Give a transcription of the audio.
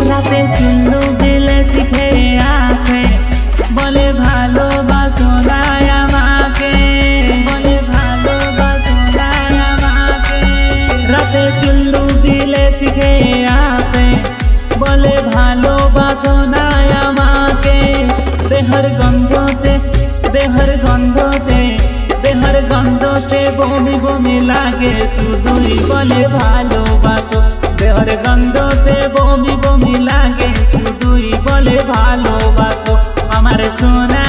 রাতে চুল্লু গেলে শিখে আসে, বলে ভালোবাসো না আমাকে, বলে ভালোবাসো না আমাকে। রাতে চুল্লু গেলে শিখে আসে, বলে ভালোবাসো না আমাকে। দেহর গন্ধতে, দেহর গন্ধতে, দেহর গন্ধতে বমি বমি লাগে, শুধুই বলে ভালোবাসো। দেহর গন্ধতে বমি বমি লাগে, শুধুই বলে ভালোবাসো। আমার সোনা